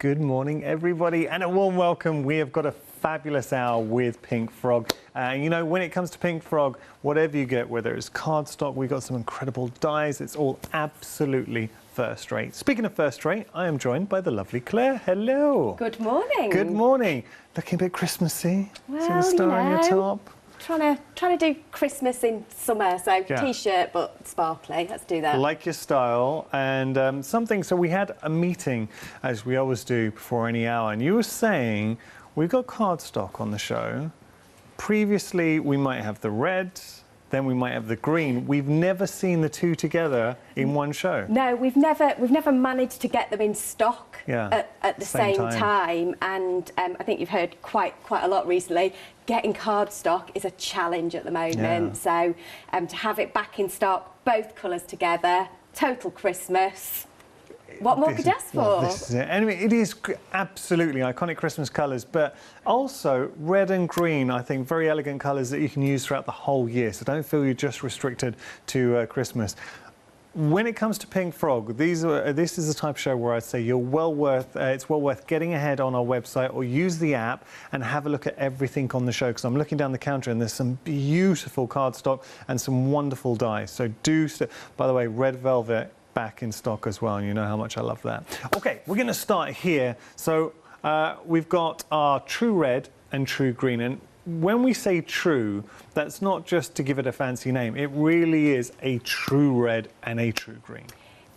Good morning, everybody, and a warm welcome. We have got a fabulous hour with Pink Frog. You know, when it comes to Pink Frog, whatever you get, whether it's cardstock, we've got some incredible dies. It's all absolutely first rate. Speaking of first rate, I am joined by the lovely Claire. Hello. Good morning. Good morning. Looking a bit Christmassy. Well, See the star on your top? Trying to do Christmas in summer, so T-shirt but sparkly. Let's do that. Like your style and something. So we had a meeting, as we always do before any hour, and you were saying we've got cardstock on the show. Previously, we might have the red, then we might have the green. We've never seen the two together in one show. No, we've never managed to get them in stock at the same time. And I think you've heard quite a lot recently. Getting cardstock is a challenge at the moment. So to have it back in stock, both colours together, total Christmas. What more could you ask for? Well, this is it. Anyway, it is absolutely iconic Christmas colours, but also red and green, I think, very elegant colours that you can use throughout the whole year. So don't feel you're just restricted to Christmas. When it comes to Pink Frog, this is the type of show where I'd say it's well worth getting ahead on our website or use the app and have a look at everything on the show, because I'm looking down the counter and there's some beautiful cardstock and some wonderful dies. So by the way, red velvet back in stock as well, and you know how much I love that. Okay, we're going to start here. So we've got our true red and true green, and when we say true, that's not just to give it a fancy name. It really is a true red and a true green.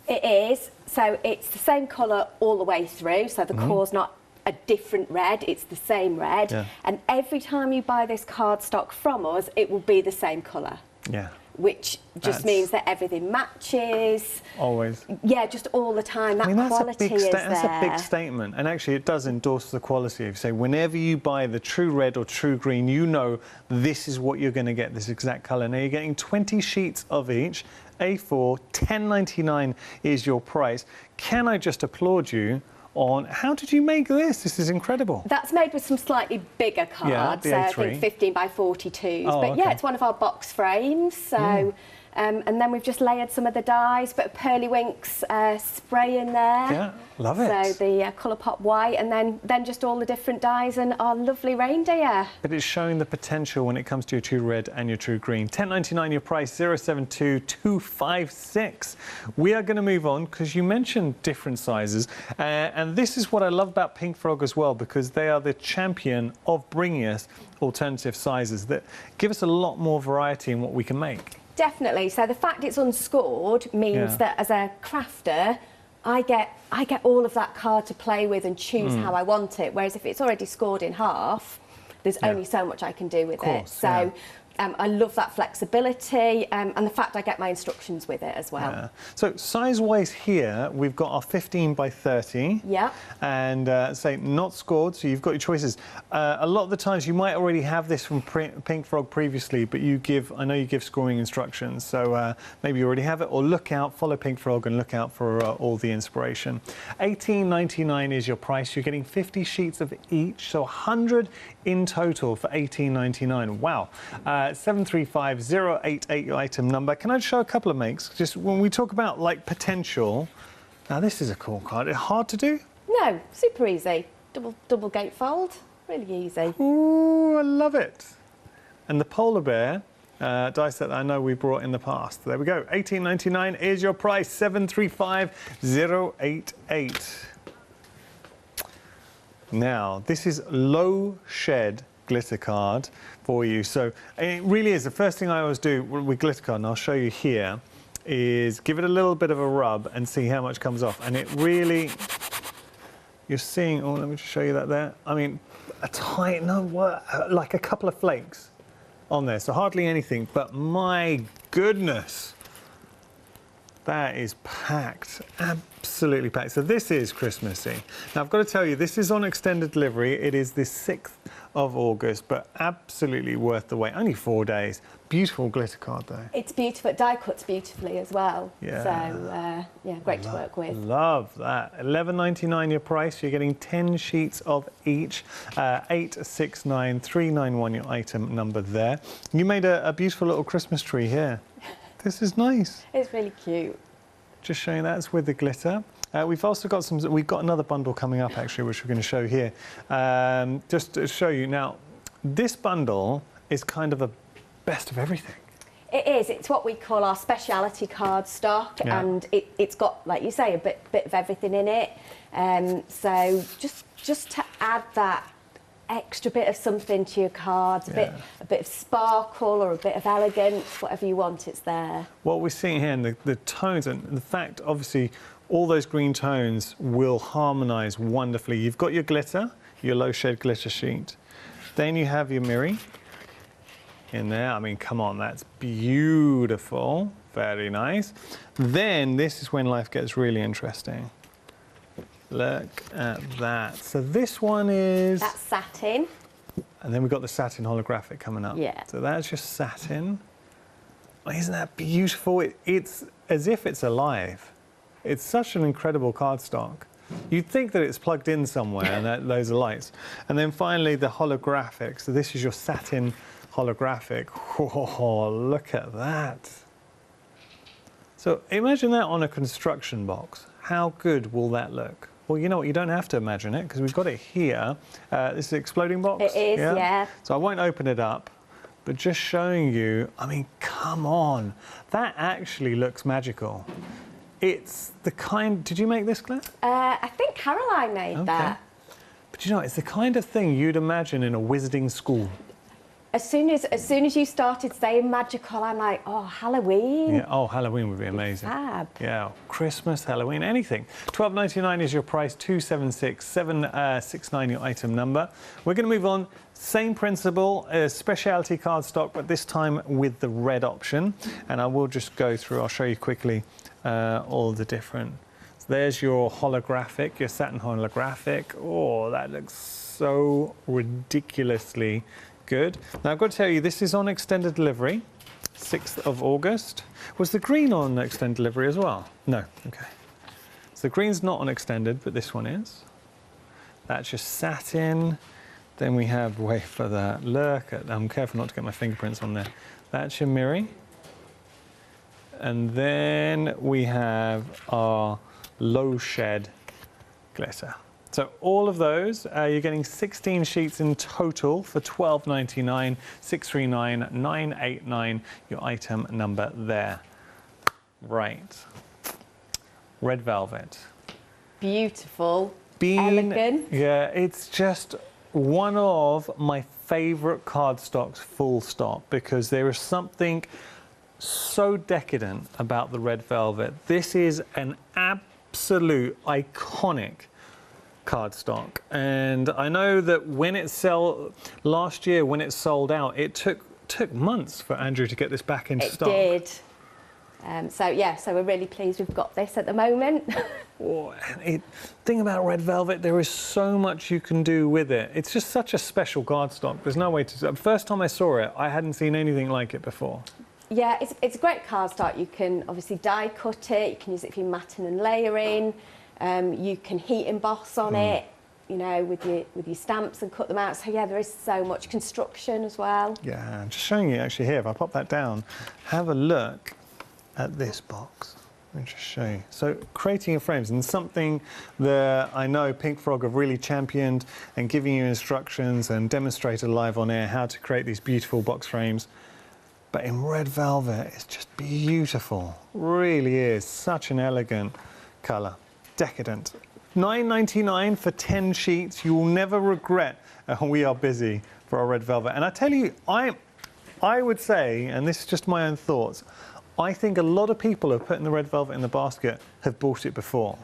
It is. So it's the same colour all the way through, so the core's not a different red, it's the same red. Yeah. And every time you buy this cardstock from us, it will be the same colour. Yeah. Which just means that everything matches. Always. Yeah, just all the time. That quality is there. That's a big statement. And actually, it does endorse the quality. If you say, whenever you buy the true red or true green, you know this is what you're going to get, this exact colour. Now, you're getting 20 sheets of each. A4, $10.99 is your price. Can I just applaud you on how did you make this? This is incredible. That's made with some slightly bigger cards, the A3. I think 15 by 42s. Oh, but okay. yeah, it's one of our box frames. So, and then we've just layered some of the dies, bit of Pearlywinks spray in there. Yeah, love it. So the colour pop white, and then just all the different dies and our lovely reindeer. But it's showing the potential when it comes to your true red and your true green. $10.99 your price, 072256. We are going to move on because you mentioned different sizes, and this is what I love about Pink Frog as well, because they are the champion of bringing us alternative sizes that give us a lot more variety in what we can make. Definitely. So the fact it's unscored means that as a crafter, I get all of that card to play with and choose how I want it. Whereas if it's already scored in half, there's only so much I can do with it. So I love that flexibility and the fact I get my instructions with it as well. Yeah. So size-wise here, we've got our 15 by 30. Yeah. And say not scored, so you've got your choices. A lot of the times you might already have this from Pink Frog previously, but I know you give scoring instructions, so maybe you already have it, or look out, follow Pink Frog and look out for all the inspiration. $18.99 is your price. You're getting 50 sheets of each, so 100 in total for $18.99. Wow. 735088 your item number. Can I show a couple of makes? Just when we talk about like potential. Now this is a cool card. It's hard to do? No, super easy. Double gatefold, really easy. Ooh, I love it. And the polar bear die set that I know we brought in the past. There we go. $18.99 is your price. 735088. Now this is low shed glitter card for you. So it really is the first thing I always do with glitter card, and I'll show you here, is give it a little bit of a rub and see how much comes off. And it really, you're seeing, oh, let me just show you that there. I mean, like a couple of flakes on there. So hardly anything, but my goodness, that is packed, absolutely packed. So this is Christmassy. Now I've got to tell you, this is on extended delivery. It is the 6th of August, but absolutely worth the wait. Only 4 days. Beautiful glitter card though. It's beautiful. It die cuts beautifully as well. Yeah. So yeah, great to work with. Love that. $11.99 your price. You're getting 10 sheets of each. 869391 your item number there. You made a beautiful little Christmas tree here. This is nice. It's really cute. Just showing that's with the glitter. We've also got some. We've got another bundle coming up actually, which we're going to show here. Just to show you now, this bundle is kind of a best of everything. It is. It's what we call our speciality card stock, and it's got, like you say, a bit of everything in it. So just to add that extra bit of something to your cards, a bit of sparkle or a bit of elegance, whatever you want, it's there. What we're seeing here, and the tones, and the fact, obviously, all those green tones will harmonise wonderfully. You've got your glitter, your low shade glitter sheet. Then you have your Miri in there. I mean, come on, that's beautiful. Very nice. Then this is when life gets really interesting. Look at that. So this one is... That's satin. And then we've got the satin holographic coming up. Yeah. So that's just satin. Oh, isn't that beautiful? It's as if it's alive. It's such an incredible cardstock. You'd think that it's plugged in somewhere and that those are lights. And then finally the holographic. So this is your satin holographic. Oh, look at that. So imagine that on a construction box. How good will that look? Well, you know what, you don't have to imagine it because we've got it here. This is an exploding box. It is, yeah. So I won't open it up, but just showing you, I mean, come on. That actually looks magical. It's the kind, did you make this, Claire? I think Caroline made that. But you know, it's the kind of thing you'd imagine in a wizarding school. As soon as you started saying magical, I'm like, oh, Halloween. Yeah, oh, Halloween would be amazing. Fab. Yeah, Christmas, Halloween, anything. $12.99 is your price, 276769 your item number. We're going to move on. Same principle, specialty cardstock, but this time with the red option. And I will just go through, I'll show you quickly all the different. So there's your holographic, your satin holographic. Oh, that looks so ridiculously good. Now, I've got to tell you, this is on extended delivery, 6th of August. Was the green on extended delivery as well? No, okay. So the green's not on extended, but this one is. That's your satin. Then we have, wait for that, look at, I'm careful not to get my fingerprints on there. That's your Miri. And then we have our low shed glitter. So all of those, you're getting 16 sheets in total for $12.99, 639,989, your item number there. Right. Red velvet. Beautiful, elegant. Yeah, it's just one of my favourite cardstocks, full stop, because there is something so decadent about the red velvet. This is an absolute iconic cardstock, and I know that when it last year when it sold out, it took months for Andrew to get this back into stock. It did. So we're really pleased we've got this at the moment. Oh, thing about red velvet, there is so much you can do with it. It's just such a special cardstock. There's no way to. First time I saw it, I hadn't seen anything like it before. Yeah, it's a great cardstock. You can obviously die cut it. You can use it for your matting and layering. You can heat emboss on it, you know, with your stamps and cut them out. So yeah, there is so much construction as well. Yeah, I'm just showing you actually here. If I pop that down, have a look at this box. Let me just show you. So creating your frames, and something that I know Pink Frog have really championed, and giving you instructions and demonstrated live on air how to create these beautiful box frames. But in red velvet, it's just beautiful. Really is such an elegant colour. Decadent. $9.99 for 10 sheets. You will never regret we are busy for our red velvet. And I tell you, I would say, and this is just my own thoughts, I think a lot of people who have put in the red velvet in the basket have bought it before.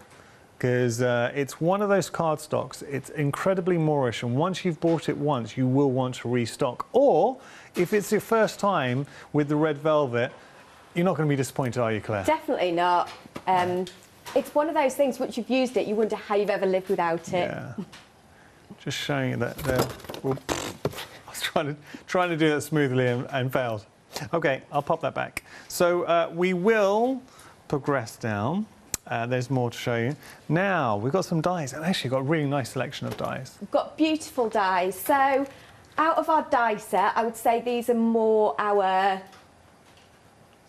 Because it's one of those cardstocks, it's incredibly Moorish, and once you've bought it once, you will want to restock. Or, if it's your first time with the red velvet, you're not going to be disappointed, are you, Claire? Definitely not. It's one of those things, once you've used it, you wonder how you've ever lived without it. Yeah. Just showing you that there. I was trying to do that smoothly and failed. Okay, I'll pop that back. So we will progress down. There's more to show you. Now, we've got some dies, and actually got a really nice selection of dies. We've got beautiful dies. So, out of our die set, I would say these are more our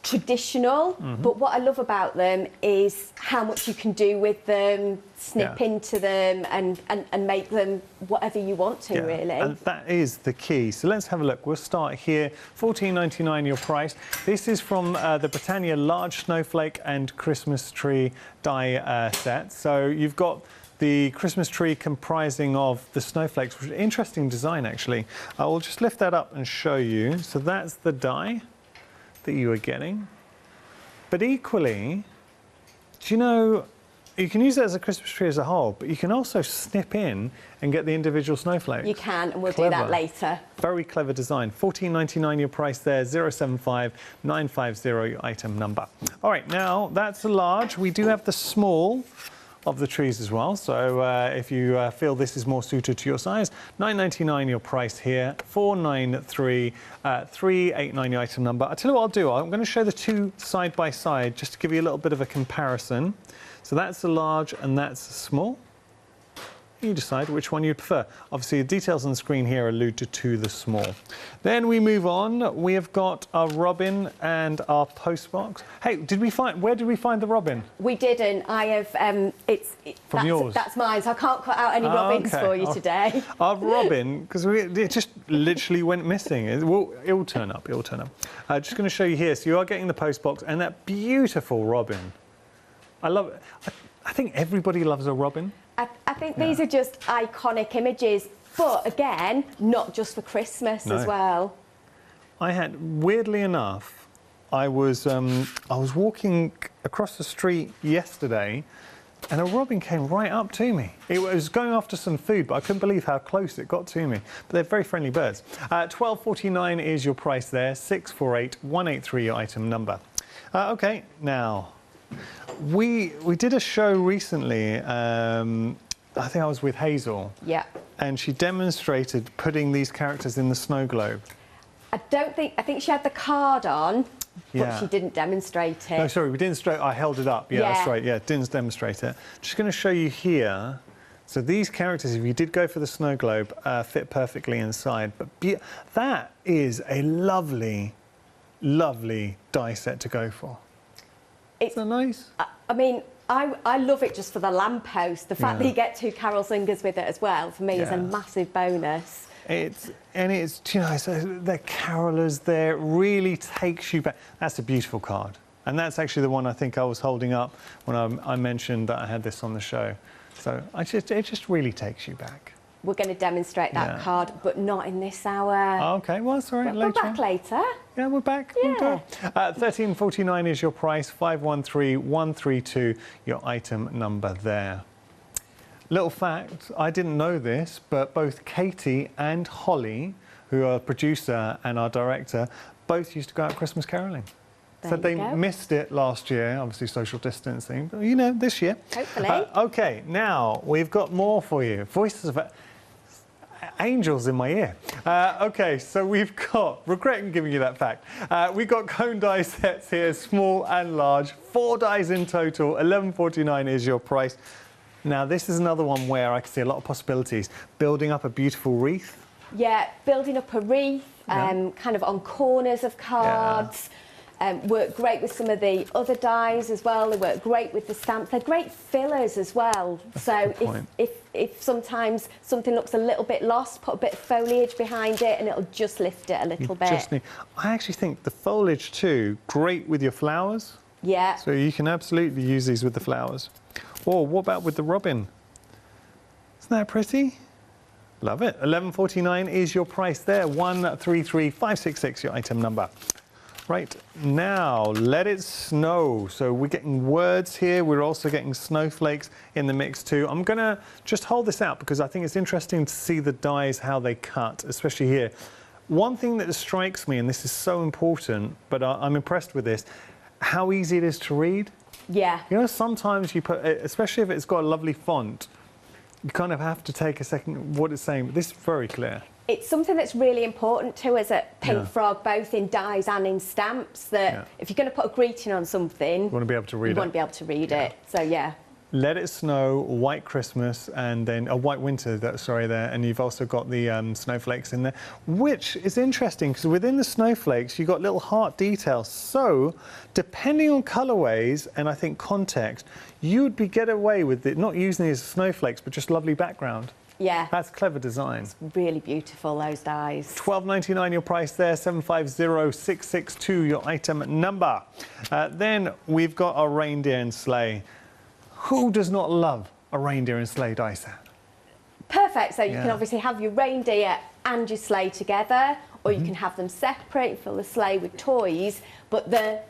traditional, but what I love about them is how much you can do with them, snip into them and make them whatever you want to, really. And that is the key. So let's have a look. We'll start here. $14.99 your price. This is from the Britannia Large Snowflake and Christmas Tree die set. So you've got the Christmas tree comprising of the snowflakes, which is an interesting design, actually. I will just lift that up and show you. So that's the die that you are getting. But equally, do you know, you can use it as a Christmas tree as a whole, but you can also snip in and get the individual snowflakes. You can, and we'll do that later. Very clever design. $14.99 your price there, 075950 your item number. All right, now that's a large. We do have the small of the trees as well, so if you feel this is more suited to your size, $9.99 your price here, 493 389 your item number. I'll tell you what I'll do, I'm going to show the two side by side just to give you a little bit of a comparison. So that's the large and that's the small. You decide which one you prefer. Obviously, the details on the screen here allude to the small. Then we move on. We have got our robin and our postbox. Hey, where did we find the robin? We didn't. I have. From yours. That's mine. So I can't cut out any robins for you today. Our robin, because it just literally went missing. It'll turn up. It'll turn up. Just going to show you here. So you are getting the postbox and that beautiful robin. I love it. I think everybody loves a robin. I think these are just iconic images, but again, not just for Christmas as well. Weirdly enough, I was walking across the street yesterday, and a robin came right up to me. It was going after some food, but I couldn't believe how close it got to me. But they're very friendly birds. $12.49 is your price there. 648 183 your item number. Okay, now. We did a show recently, I think I was with Hazel. Yeah. And she demonstrated putting these characters in the snow globe. I think she had the card on, but she didn't demonstrate it. No, sorry, we didn't I held it up. Yeah, that's right. Yeah, didn't demonstrate it. Just going to show you here. So these characters, if you did go for the snow globe, fit perfectly inside. But that is a lovely, lovely die set to go for. Isn't that nice? I mean, I love it just for the lamppost. The fact that you get two carol singers with it as well, for me, is a massive bonus. It's you know, they're carolers there. It really takes you back. That's a beautiful card. And that's actually the one I think I was holding up when I mentioned that I had this on the show. So it just really takes you back. We're going to demonstrate that card, but not in this hour. Okay, well, that's all right. We're back later. Yeah, we're back. Yeah. $13.49 is your price. 513 132 your item number there. Little fact, I didn't know this, but both Katie and Holly, who are producer and our director, both used to go out Christmas caroling. So they missed it last year, obviously social distancing, but you know, this year. Hopefully. Okay, now we've got more for you. Voices of angels in my ear. Okay, so we've got, regretting giving you that fact, we've got cone die sets here, small and large, 4 dies in total, $11.49 is your price. Now this is another one where I can see a lot of possibilities. Building up a beautiful wreath. Yeah, building up a wreath, kind of on corners of cards. Work great with some of the other dies as well. They work great with the stamps. They're great fillers as well. So if sometimes something looks a little bit lost, put a bit of foliage behind it and it'll just lift it a little bit. I actually think the foliage too, great with your flowers. Yeah. So you can absolutely use these with the flowers. Or what about with the robin? Isn't that pretty? Love it. $11.49 is your price there. 133566 your item number. Right, now let it snow. So we're getting words here. We're also getting snowflakes in the mix too. I'm gonna just hold this out because I think it's interesting to see the dies, how they cut, especially here. One thing that strikes me, and this is so important, but I'm impressed with this, how easy it is to read. Yeah. You know, sometimes you put, especially if it's got a lovely font, you kind of have to take a second what it's saying, but this is very clear. It's something that's really important to us at Pink Frog, both in dies and in stamps, that if you're going to put a greeting on something, you want to be able to read it. You want to be able to read it. So, yeah. Let It Snow, White Christmas, and then a White Winter, there, and you've also got the snowflakes in there, which is interesting because within the snowflakes you've got little heart details. So depending on colorways and I think context, you would get away with it not using these as snowflakes but just lovely background. Yeah. That's clever design. It's really beautiful, those dies. $12.99 your price there, 750662 your item number. Then we've got our reindeer and sleigh. Who does not love a reindeer and sleigh die set? Perfect. So you can obviously have your reindeer and your sleigh together, or you can have them separate, fill the sleigh with toys. But the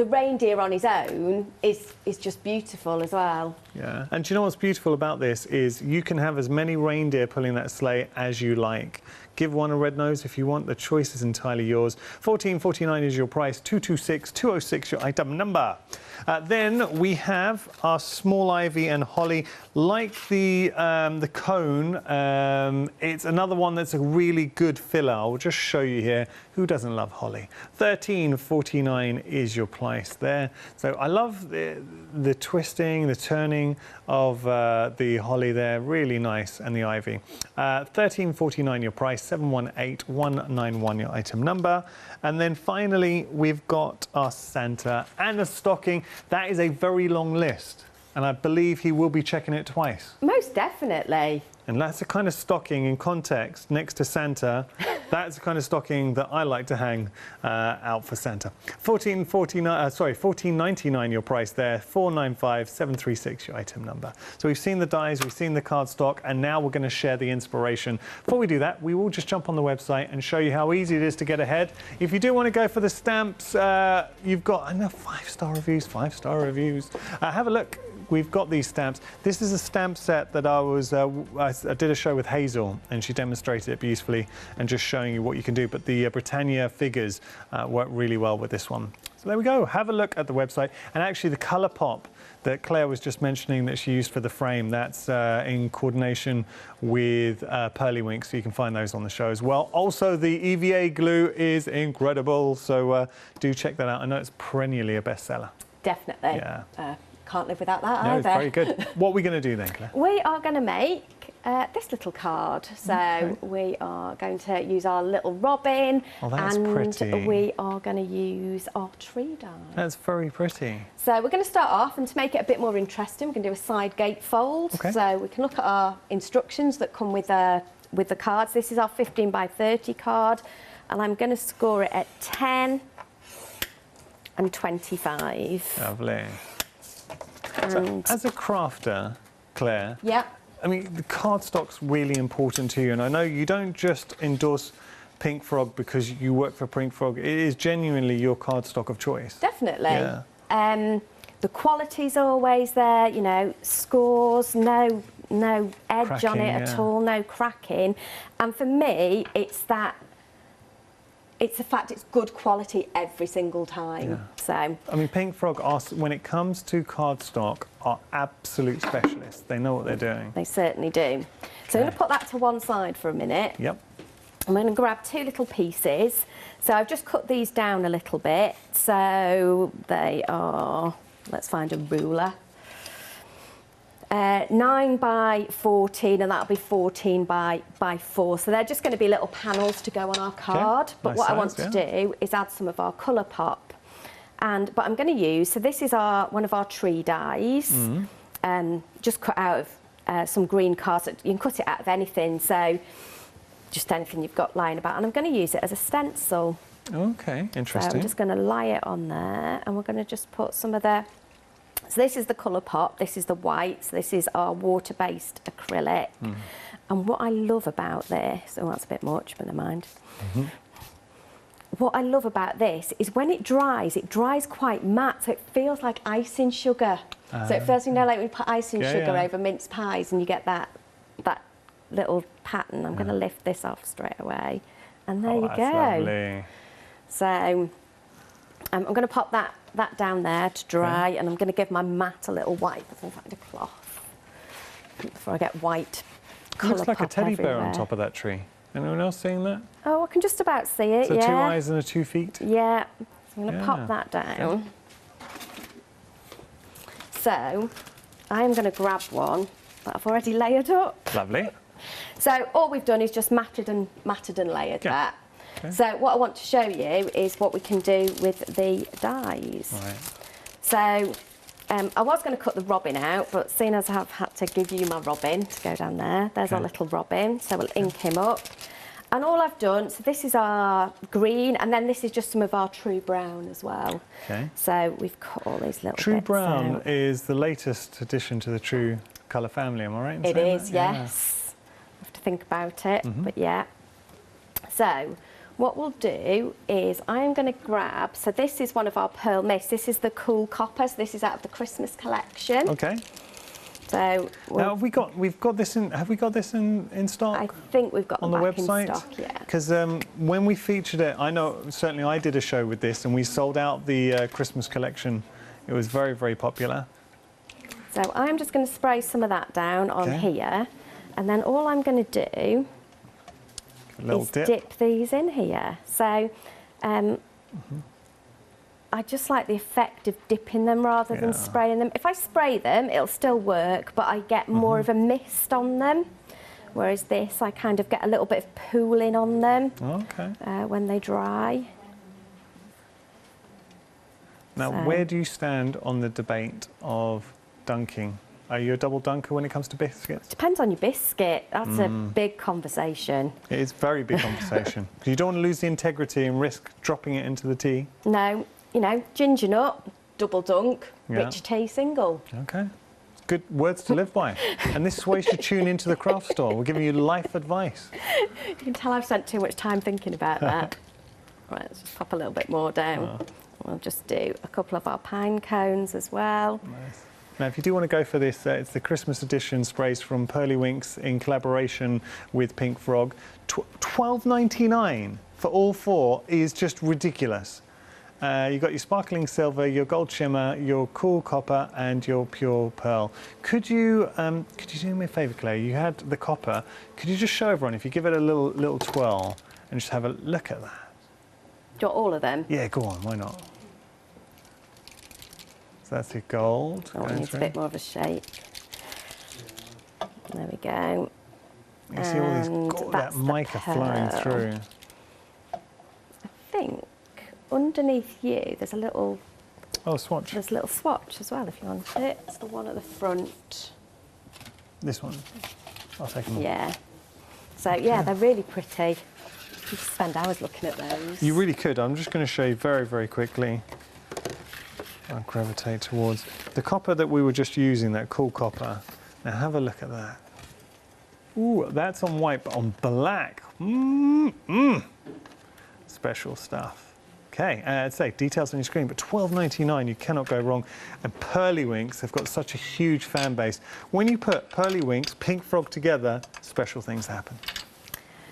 reindeer on his own is just beautiful as well. Yeah, and do you know what's beautiful about this is you can have as many reindeer pulling that sleigh as you like. Give one a red nose if you want. The choice is entirely yours. $14.49 is your price. 226206 your item number. Then we have our small ivy and holly. Like the cone, it's another one that's a really good filler. I'll just show you here. Who doesn't love holly? $13.49 is your price there. So I love the twisting, the turning of the holly there. Really nice, and the ivy. $13.49 your price. 718191 your item number. And then finally we've got our Santa and a stocking. That is a very long list, and I believe he will be checking it twice. Most definitely. And that's the kind of stocking in context next to Santa. That's the kind of stocking that I like to hang out for Santa. $14.99 your price there. 495736 your item number. So we've seen the dies, we've seen the cardstock, and now we're going to share the inspiration. Before we do that, we will just jump on the website and show you how easy it is to get ahead. If you do want to go for the stamps, you've got enough 5-star reviews. Have a look. We've got these stamps. This is a stamp set that I did a show with Hazel, and she demonstrated it beautifully and just showing you what you can do. But the Britannia figures work really well with this one. So there we go. Have a look at the website. And actually the colour pop that Claire was just mentioning that she used for the frame, that's in coordination with Pearlywink, so you can find those on the show as well. Also, the EVA glue is incredible, so do check that out. I know it's perennially a bestseller. Definitely. Yeah. Can't live without that No, either. it's very good. What are we going to do then, Claire? We are going to make this little card. So we are going to use our little robin. Oh, that's and pretty. we are going to use our tree die. That's very pretty. So we're going to start off, and to make it a bit more interesting, we're going to do a side gate fold. Okay. So we can look at our instructions that come with the cards. This is our 15 by 30 card, and I'm going to score it at 10 and 25. Lovely. So, as a crafter, Claire, Yeah. I mean, the cardstock's really important to you, and I know you don't just endorse Pink Frog because you work for Pink Frog. It is genuinely your cardstock of choice. Definitely. Yeah. The quality's always there, you know, scores, no edge Cracking, on it at all, no cracking. And for me, it's the fact it's good quality every single time. Yeah. So, I mean, Pink Frog, when it comes to cardstock, are absolute specialists. They know what they're doing. they certainly do. So I'm going to put that to one side for a minute. Yep. I'm going to grab two little pieces. So I've just cut these down a little bit. So they are, let's find a ruler. 9 by 14, and that'll be 14 by 4. So they're just going to be little panels to go on our card. Okay. But Nice what I size, want to do is add some of our colour pop. But I'm going to use, so this is one of our tree dies, just cut out of some green cards. You can cut it out of anything, so just anything you've got lying about. And I'm going to use it as a stencil. Okay, So interesting. I'm just going to lie it on there, and we're going to just put some of the... So this is the colour pop, this is the white, so this is our water-based acrylic. And what I love about this, oh, that's a bit much, but never mind. What I love about this is when it dries quite matte, so it feels like icing sugar. So it feels, you know, like when you put icing sugar over mince pies and you get that little pattern. I'm going to lift this off straight away. And there you go. Lovely. So I'm going to pop that down there to dry, and I'm going to give my mat a little wipe. I'll find a cloth before I get white colour Looks like a pop teddy bear on everywhere. top of that tree. Anyone else seeing that? Oh, I can just about see it, So yeah. 2 eyes and 2 feet? Yeah. So I'm going to Yeah. pop that down. So I am going to grab one that I've already layered up. Lovely. So all we've done is just matted and layered that. Okay. So what I want to show you is what we can do with the dies. Right. So I was going to cut the robin out, but seeing as I've had to give you my robin to go down there, there's our little robin, so we'll ink him up. And all I've done, so this is our green, and then this is just some of our true brown as well. Okay. So we've cut all these little True bits brown out. is the latest addition to the True colour family, am I right in saying It is, that? yes. I have to think about it, but yeah. So what we'll do is I'm going to grab, so this is one of our pearl mists. This is the cool copper, so this is out of the Christmas collection. Okay. So now have we got this in stock? I think we've got on the website. In stock, yeah. Because when we featured it, I know certainly I did a show with this, and we sold out the Christmas collection. It was very, very popular. So I'm just going to spray some of that down on here, and then all I'm going to do is dip these in here. So I just like the effect of dipping them rather than spraying them. If I spray them, it'll still work, but I get more of a mist on them. Whereas this, I kind of get a little bit of pooling on them when they dry. Now, where do you stand on the debate of dunking? Are you a double dunker when it comes to biscuits? Depends on your biscuit. That's a big conversation. It is a very big conversation. You don't want to lose the integrity and risk dropping it into the tea. No. You know, ginger nut, double dunk, rich tea, single. Okay. Good words to live by. And this is why you should tune into the craft store. We're giving you life advice. You can tell I've spent too much time thinking about that. Right, let's just pop a little bit more down. We'll just do a couple of our pine cones as well. Nice. Now, if you do want to go for this, it's the Christmas edition sprays from Pearly Winks in collaboration with Pink Frog. $12.99 for all four is just ridiculous. You've got your sparkling silver, your gold shimmer, your cool copper, and your pure pearl. Could you do me a favour, Claire? You had the copper. Could you just show everyone, if you give it a little twirl, and just have a look at that? Do you want all of them? Yeah, go on. Why not? So that's your gold. Oh, it needs a bit more of a shake. There we go. You see all these that mica flowing through. I think underneath you there's a little swatch. There's a little swatch as well if you want it. It's the one at the front. This one. I'll take them all. Yeah. So yeah, they're really pretty. You could spend hours looking at those. You really could. I'm just going to show you very, very quickly. I'll gravitate towards the copper that we were just using, that cool copper. Now have a look at that. Ooh, that's on white, but on black. Special stuff. Okay, I'd say details on your screen, but $12.99, you cannot go wrong. And Pearly Winks have got such a huge fan base. When you put Pearly Winks, Pink Frog together, special things happen.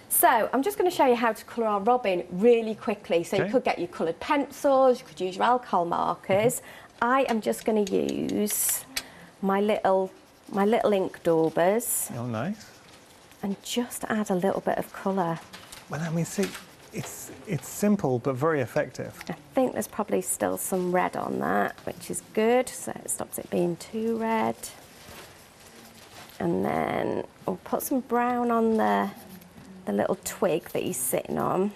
So I'm just going to show you how to colour our robin really quickly. So you could get your coloured pencils, you could use your alcohol markers. I am just going to use my little ink daubers. Oh, nice. And just add a little bit of colour. Well, I mean, see, it's simple but very effective. I think there's probably still some red on that, which is good, so it stops it being too red. And then we'll put some brown on the little twig that he's sitting on.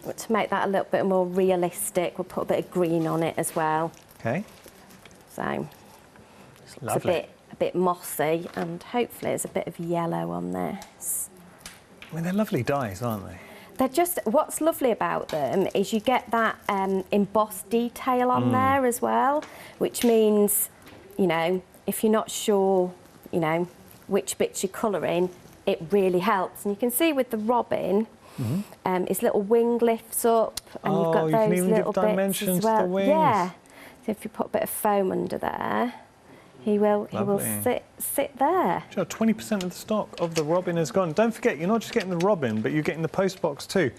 But to make that a little bit more realistic, we'll put a bit of green on it as well. Okay. So it's a bit mossy, and hopefully there's a bit of yellow on this. I mean, they're lovely dyes, aren't they? They're just, what's lovely about them is you get that embossed detail on there as well, which means, you know, if you're not sure, you know, which bits you're colouring, it really helps. And you can see with the robin, his little wing lifts up, and you've got those little bits as well. To the wings. Yeah. So if you put a bit of foam under there, he will sit there. Sure, 20% of the stock of the robin is gone. Don't forget, you're not just getting the robin, but you're getting the postbox too.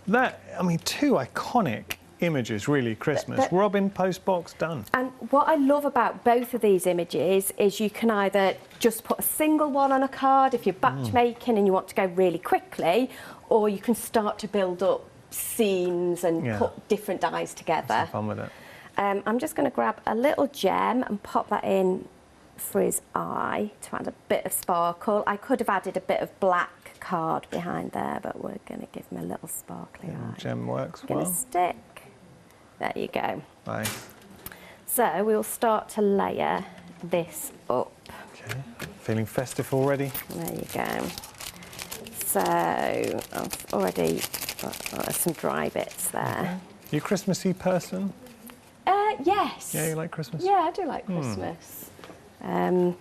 That, I mean, two iconic images, really, Christmas. Robin, postbox, done. And what I love about both of these images is you can either just put a single one on a card if you're batch making and you want to go really quickly, or you can start to build up scenes and put different dies together. Have some fun with it. I'm just going to grab a little gem and pop that in for his eye to add a bit of sparkle. I could have added a bit of black card behind there, but we're going to give him a little sparkly eye. Gem works Going well. to stick. There you go. Nice. So we'll start to layer this up. Okay. Feeling festive already? There you go. So I've already got some dry bits there. You a Christmassy person? Yes. Yeah, you like Christmas? Yeah, I do like Christmas. I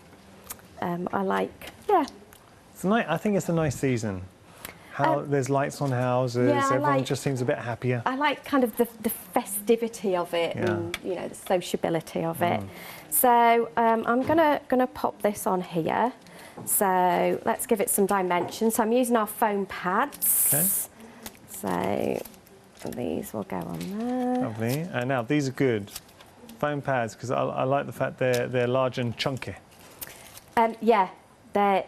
like, yeah. It's nice. I think it's a nice season. There's lights on houses, yeah, everyone just seems a bit happier. I like kind of the festivity of it, Yeah. and you know, the sociability of it. So I'm gonna pop this on here. So let's give it some dimension. So I'm using our foam pads. Okay. So these will go on there. Lovely. And now these are good foam pads because I like the fact they're large and chunky. Yeah, they're,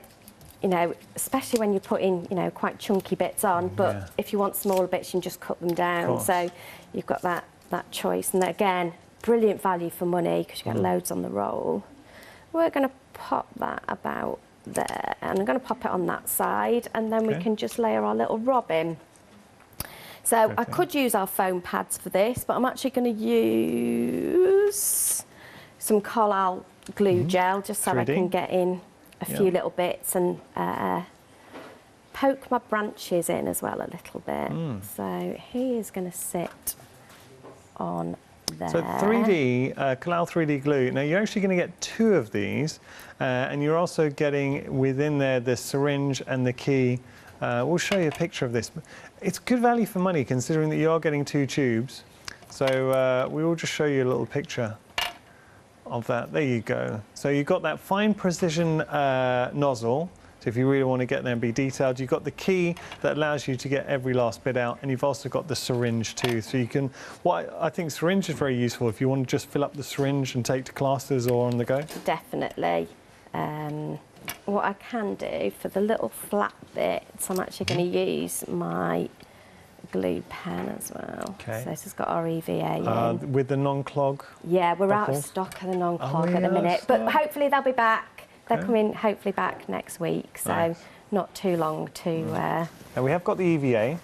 you know, especially when you're putting, you know, quite chunky bits on, but Yeah. if you want smaller bits, you can just cut them down. course. So you've got that choice. And again, brilliant value for money because you get loads on the roll. We're going to pop that about there, and I'm going to pop it on that side, and then we Okay. can just layer our little robin. So I Perfect. could use our foam pads for this, but I'm actually going to use some Collal glue gel just so I 3D. can get in a few Yeah. little bits and poke my branches in as well a little bit. So he is going to sit on there. So 3D, Collal 3D glue. Now you're actually going to get 2 of these, and you're also getting within there the syringe and the key. We'll show you a picture of this. It's good value for money considering that you are getting 2 tubes. So we will just show you a little picture of that. There you go. So you've got that fine precision nozzle. So if you really want to get there and be detailed, you've got the key that allows you to get every last bit out, and you've also got the syringe too. So you can, I think syringe is very useful if you want to just fill up the syringe and take to classes or on the go. Definitely. What I can do for the little flat bits, I'm actually going to use my glue pen as well. Okay. So this has got our EVA in. With the non-clog. Yeah, we're out of bottles? stock of the non-clog Oh, at the yeah, minute, but stock. hopefully they'll be back. They're Okay. coming hopefully back next week, so Nice. not too long to. Now we have got the EVA.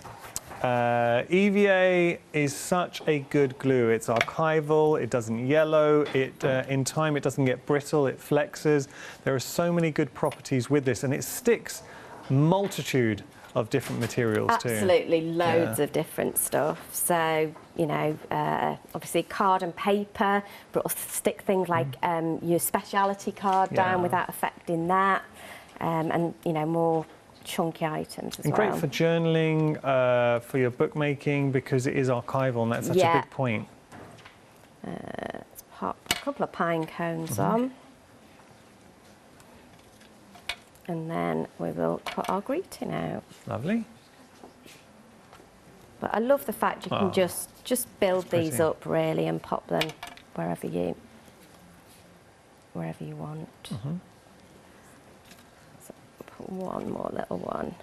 EVA is such a good glue. It's archival, it doesn't yellow, in time it doesn't get brittle, it flexes. There are so many good properties with this, and it sticks multitude of different materials too. Absolutely, loads of different stuff. So, you know, obviously card and paper, but it'll stick things like your speciality card down Yeah. without affecting that, and, you know, more chunky items as And well. great for journaling, for your bookmaking, because it is archival, and that's such a Yeah. big point. Let's pop a couple of pine cones on. And then we will put our greeting out. Lovely. But I love the fact you can just build these pretty. up really and pop them wherever you want. So put one more little one.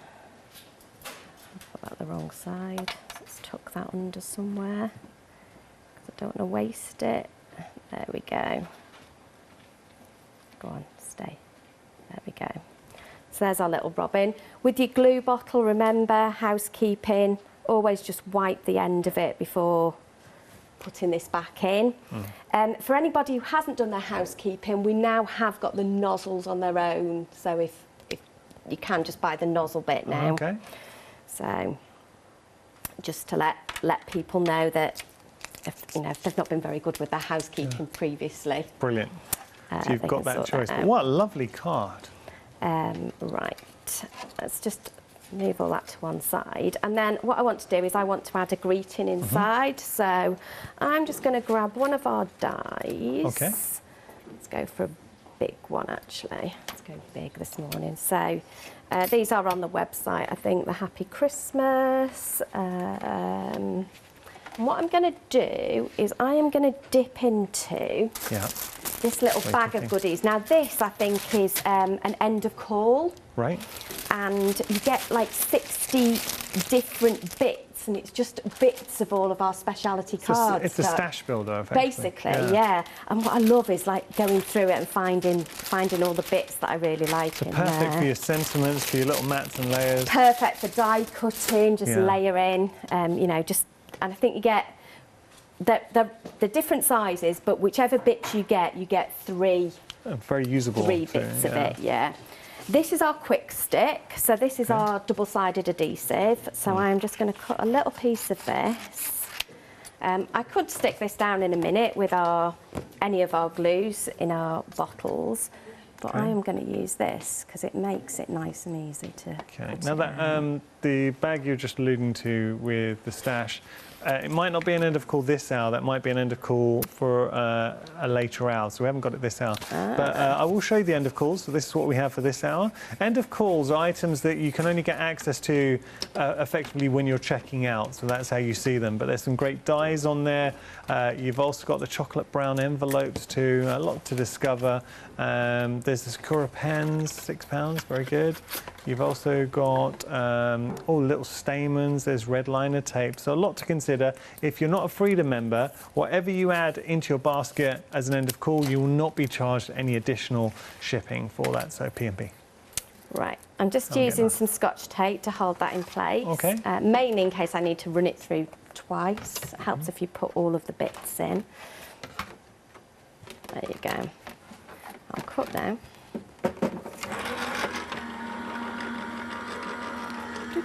Put that the wrong side. So let's tuck that under somewhere. 'Cause I don't want to waste it. There we go. Go on, stay. There we go. So there's our little robin. With your glue bottle, remember, housekeeping, always just wipe the end of it before putting this back in. For anybody who hasn't done their housekeeping, we now have got the nozzles on their own. So if you can just buy the nozzle bit now. Okay. So just to let people know that if they've not been very good with their housekeeping previously. Brilliant. So you've they got can that sort choice. that But out. what a lovely card. Right, let's just move all that to one side. And then what I want to do is I want to add a greeting inside. So I'm just going to grab one of our dies. Okay. Let's go for a big one, actually. Let's go big this morning. So these are on the website, I think, the Happy Christmas. And what I'm going to do is I am going to dip into Yeah. this little Very bag pretty. of goodies. Now this, I think, is an end of call. Right. and you get like 60 different bits, and it's just bits of all of our speciality cards. It's a stash builder, effectively. Basically, yeah. And what I love is like going through it and finding all the bits that I really like in Perfect there. for your sentiments, for your little mats and layers. Perfect for die cutting, just layering, you know, just, and I think you get the different sizes, but whichever bits you get three. Very usable. Three bits of it, yeah. This is our quick stick, so this is our double-sided adhesive. So I'm just going to cut a little piece of this. I could stick this down in a minute with any of our glues in our bottles, but I am going to use this because it makes it nice and easy to. Okay. Now that the bag you're just alluding to with the stash, it might not be an end of call this hour. That might be an end of call for a later hour. So we haven't got it this hour. But I will show you the end of calls. So this is what we have for this hour. End of calls are items that you can only get access to effectively when you're checking out. So that's how you see them. But there's some great dies on there. You've also got the chocolate brown envelopes too. A lot to discover. There's the Sakura pens, £6, very good. You've also got all little stamens. There's red liner tape. So a lot to consider. If you're not a Freedom member, whatever you add into your basket as an end of call, you will not be charged any additional shipping for that. So P&P. Right, I'm just using some Scotch tape to hold that in place. Okay. Mainly in case I need to run it through twice. It helps if you put all of the bits in. There you go. I'll cut now.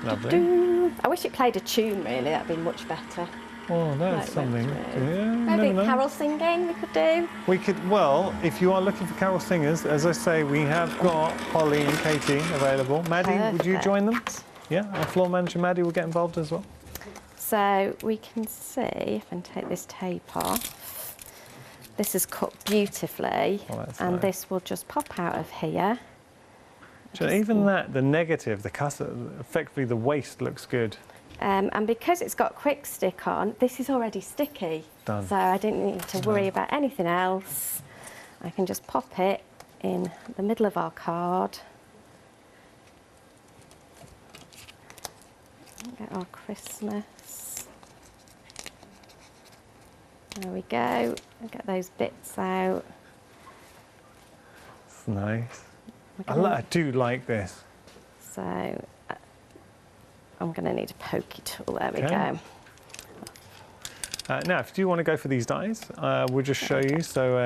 Lovely. I wish it played a tune, really. That'd be much better. Oh, that's something. Yeah, maybe carol singing we could do. We could, well, if you are looking for carol singers, as I say, we have got Holly and Katie available. Maddie, would you join them? Yeah, our floor manager Maddie will get involved as well. So we can see, if I can take this tape off, this is cut beautifully, and nice. This will just pop out of here. So even that, the negative, the cutter, effectively the waste looks good. And because it's got quick stick on, this is already sticky. Done. So I don't need to worry about anything else. I can just pop it in the middle of our card. Get our Christmas. There we go. Get those bits out. It's nice. I do like this. So I'm going to need a pokey tool. There we go. Now, if you do want to go for these dies, we'll just show you. So,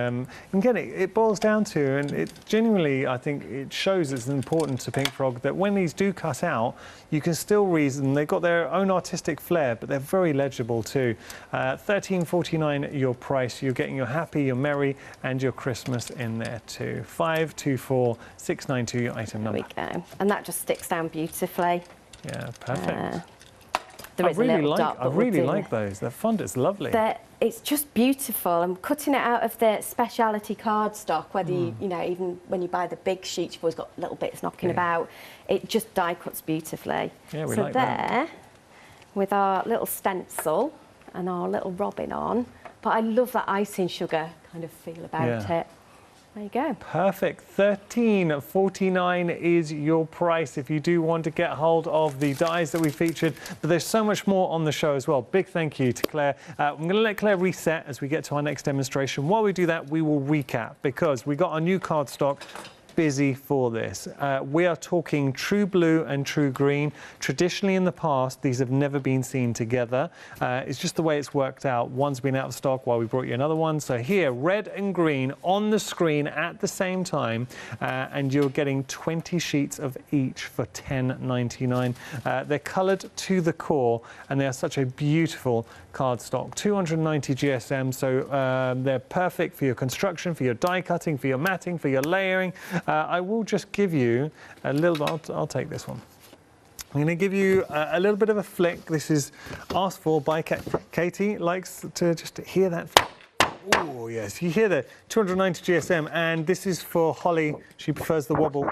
again, it boils down to, and it genuinely, I think, it shows it's important to Pink Frog that when these do cut out, you can still read them. They've got their own artistic flair, but they're very legible too. $13.49 your price. You're getting your happy, your merry, and your Christmas in there too. 524692 your item number. There we go. And that just sticks down beautifully. Yeah, perfect. I really like those. They're fun. It's lovely. It's just beautiful. I'm cutting it out of the speciality cardstock. Whether you know, even when you buy the big sheets, you've always got little bits knocking about. It just die cuts beautifully. Yeah, we like that. With our little stencil and our little robin on. But I love that icing sugar kind of feel about it. There you go. Perfect. $13.49 is your price if you do want to get hold of the dies that we featured. But there's so much more on the show as well. Big thank you to Claire. I'm going to let Claire reset as we get to our next demonstration. While we do that, we will recap because we got our new cardstock. Busy for this. We are talking true blue and true green. Traditionally in the past, these have never been seen together. It's just the way it's worked out. One's been out of stock while we brought you another one. So here, red and green on the screen at the same time. And you're getting 20 sheets of each for $10.99. They're coloured to the core and they are such a beautiful cardstock. 290 GSM, so they're perfect for your construction, for your die cutting, for your matting, for your layering. I will just give you a little, I'll take this one. I'm going to give you a little bit of a flick. This is asked for by Katie. Likes to just hear that. Oh, yes, you hear the 290 GSM, and this is for Holly. She prefers the wobble.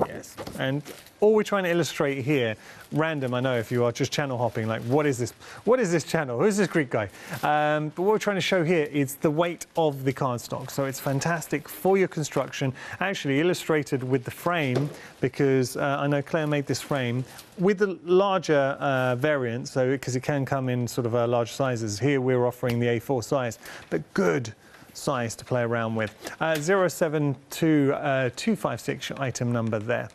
Yes, and All we're trying to illustrate here, random, I know if you are just channel hopping, like what is this? What is this channel? Who's this Greek guy? But what we're trying to show here is the weight of the cardstock. So it's fantastic for your construction, actually illustrated with the frame, because I know Claire made this frame with the larger variant, so because it can come in sort of large sizes. Here we're offering the A4 size, but good size to play around with. 072256 your item number there.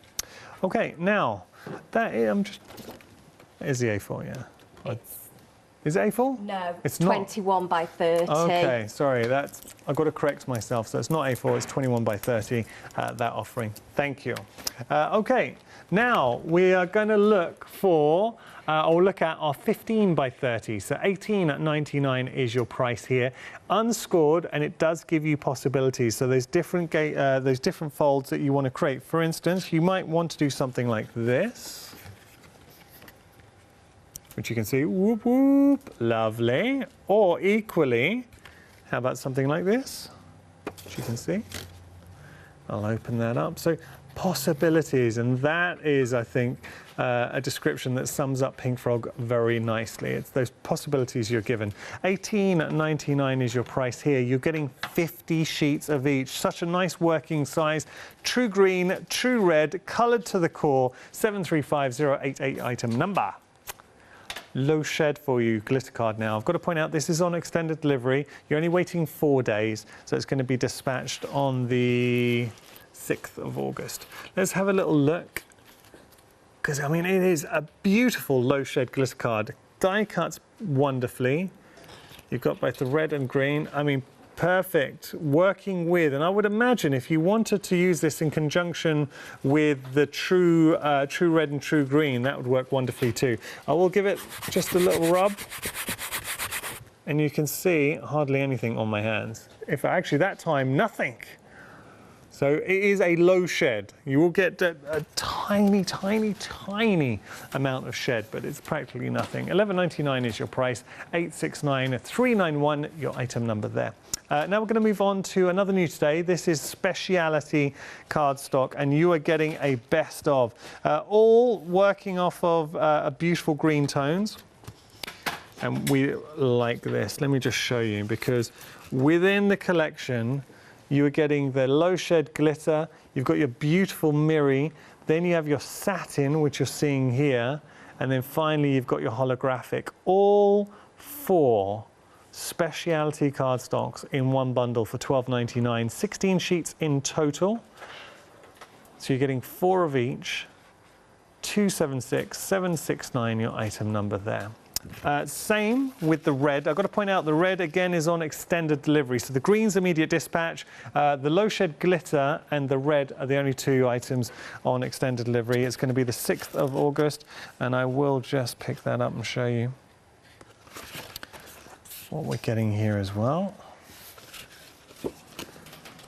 Okay, now that is the A4, yeah. Is it A4? No, it's 21 by 30. Okay, sorry, I've got to correct myself. So it's not A4, it's 21 by 30, that offering. Thank you. Okay, now we are going to look for, or look at our 15 by 30. So 18.99 is your price here. Unscored, and it does give you possibilities. So there's different folds that you want to create. For instance, you might want to do something like this, which you can see, whoop, whoop, lovely. Or equally, how about something like this, which you can see. I'll open that up. So possibilities, and that is, I think, a description that sums up Pink Frog very nicely. It's those possibilities you're given. $18.99 is your price here. You're getting 50 sheets of each. Such a nice working size. True green, true red, coloured to the core. 735088 item number. Low shed for you, glitter card now. I've got to point out this is on extended delivery. You're only waiting 4 days, so it's going to be dispatched on the 6th of August. Let's have a little look, because I mean it is a beautiful low shed glitter card. Die cuts wonderfully. You've got both the red and green. I mean, perfect working with, and I would imagine if you wanted to use this in conjunction with the true red and true green, that would work wonderfully too. I will give it just a little rub, and you can see hardly anything on my hands. If actually that time, nothing. So it is a low shed. You will get a tiny, tiny, tiny amount of shed, but it's practically nothing. $11.99 is your price. 869391, your item number there. Now we're going to move on to another new today. This is speciality cardstock, and you are getting a best of. All working off of a beautiful green tones. And we like this. Let me just show you, because within the collection, you are getting the low shed glitter, you've got your beautiful mirror, then you have your satin, which you're seeing here, and then finally you've got your holographic. All 4 speciality cardstocks in one bundle for $12.99, 16 sheets in total. So you're getting 4 of each, 276769, your item number there. Same with the red. I've got to point out the red again is on extended delivery. So the green's immediate dispatch, the low shed glitter and the red are the only 2 items on extended delivery. It's going to be the 6th of August, and I will just pick that up and show you what we're getting here as well.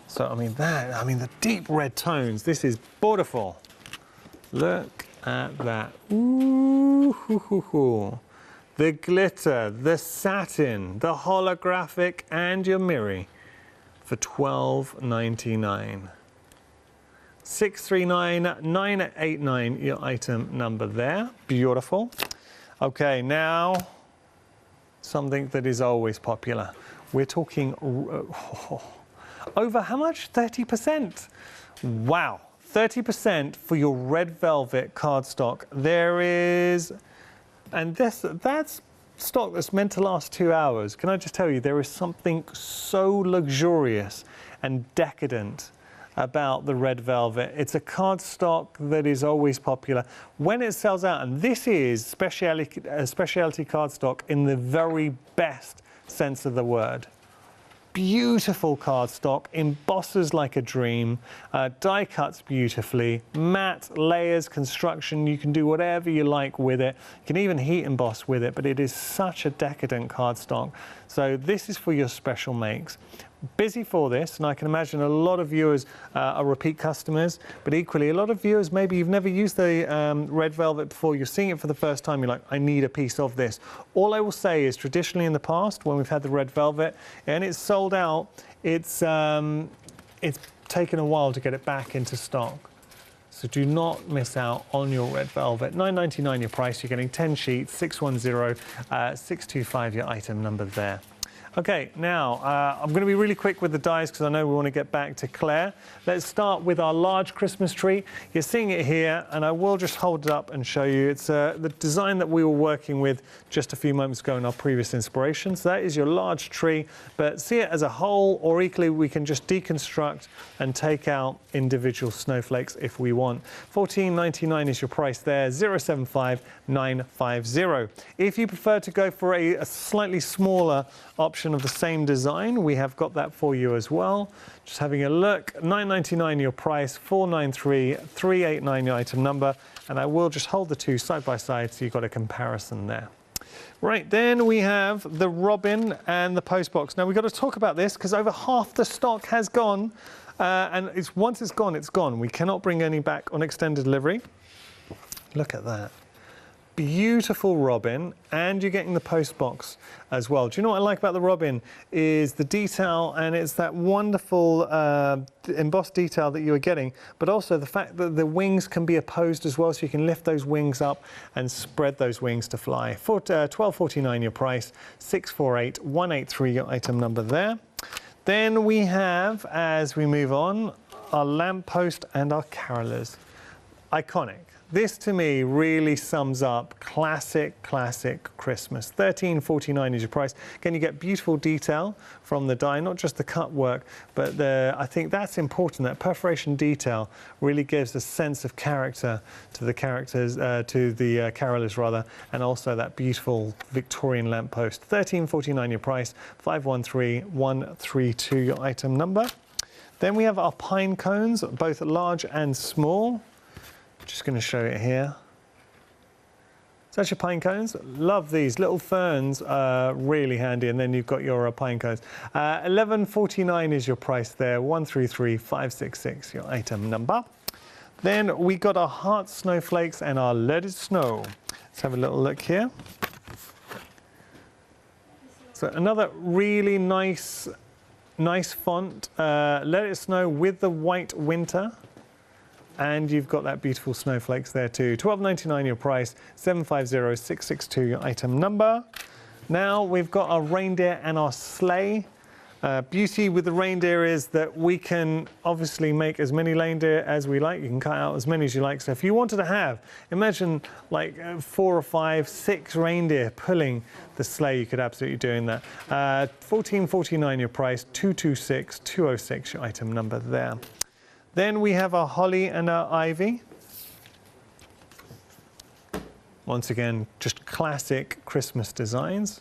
So I mean the deep red tones, this is beautiful. Look at that. Ooh, hoo, hoo, hoo. The glitter, the satin, the holographic, and your mirror for $12.99. 639989, your item number there. Beautiful. Okay, now something that is always popular. We're talking over how much? 30%. Wow, 30% for your red velvet cardstock. There is. And that's stock that's meant to last 2 hours. Can I just tell you, there is something so luxurious and decadent about the red velvet. It's a cardstock that is always popular. When it sells out, and this is specialty cardstock in the very best sense of the word. Beautiful cardstock, embosses like a dream, die cuts beautifully, matte, layers, construction, you can do whatever you like with it. You can even heat emboss with it, but it is such a decadent cardstock. So this is for your special makes. Busy for this, and I can imagine a lot of viewers are repeat customers, but equally a lot of viewers, maybe you've never used the red velvet before, you're seeing it for the first time, you're like, I need a piece of this. All I will say is traditionally in the past, when we've had the red velvet and it's sold out, it's taken a while to get it back into stock. So do not miss out on your red velvet. $9.99 your price. You're getting 10 sheets, 610-625 your item number there. Okay, now I'm going to be really quick with the dies because I know we want to get back to Claire. Let's start with our large Christmas tree. You're seeing it here, and I will just hold it up and show you. It's the design that we were working with just a few moments ago in our previous inspiration. So that is your large tree, but see it as a whole, or equally we can just deconstruct and take out individual snowflakes if we want. $14.99 is your price there, 075950. If you prefer to go for a slightly smaller option of the same design, we have got that for you as well. Just having a look, $9.99 your price, 493-389 your item number, and I will just hold the two side by side so you've got a comparison there. Right, then we have the robin and the postbox. Now we've got to talk about this because over half the stock has gone, and once it's gone, it's gone. We cannot bring any back on extended delivery. Look at that. Beautiful robin, and you're getting the post box as well. Do you know what I like about the robin is the detail, and it's that wonderful embossed detail that you are getting, but also the fact that the wings can be opposed as well, so you can lift those wings up and spread those wings to fly. For $12.49 your price, 648-183 your item number there. Then we have, as we move on, our lamppost and our carolers. Iconic. This to me really sums up classic Christmas. $13.49 is your price. Again, you get beautiful detail from the die, not just the cut work, but I think that's important. That perforation detail really gives a sense of character to the characters, to the carolers rather, and also that beautiful Victorian lamppost. $13.49 your price, 513132 your item number. Then we have our pine cones, both large and small. Just going to show it here. So that's your pine cones. Love these little ferns, really handy. And then you've got your pine cones. $11.49 is your price there. 133566 your item number. Then we got our heart snowflakes and our Let It Snow. Let's have a little look here. So another really nice font. Let It Snow with the white winter. And you've got that beautiful snowflakes there too. $12.99 your price, 750662 your item number. Now we've got our reindeer and our sleigh. Beauty with the reindeer is that we can obviously make as many reindeer as we like. You can cut out as many as you like. So if you wanted to have, imagine like 4 or 5, 6 reindeer pulling the sleigh, you could absolutely do that. $14.49 your price, 226206 your item number there. Then we have our holly and our ivy. Once again, just classic Christmas designs.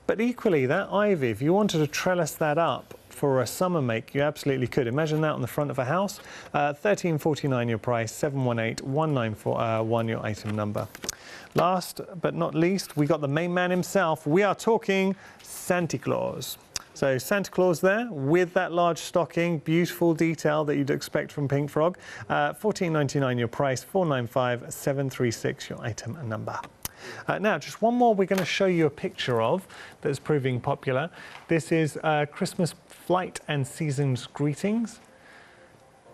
But equally, that ivy, if you wanted to trellis that up for a summer make, you absolutely could. Imagine that on the front of a house. $13.49 your price, 718194 your item number. Last but not least, we got the main man himself. We are talking Santa Claus. So Santa Claus there with that large stocking, beautiful detail that you'd expect from Pink Frog. $14.99 your price, 495736 your item number. Now, just one more we're going to show you a picture of that's proving popular. This is Christmas Flight and Season's Greetings.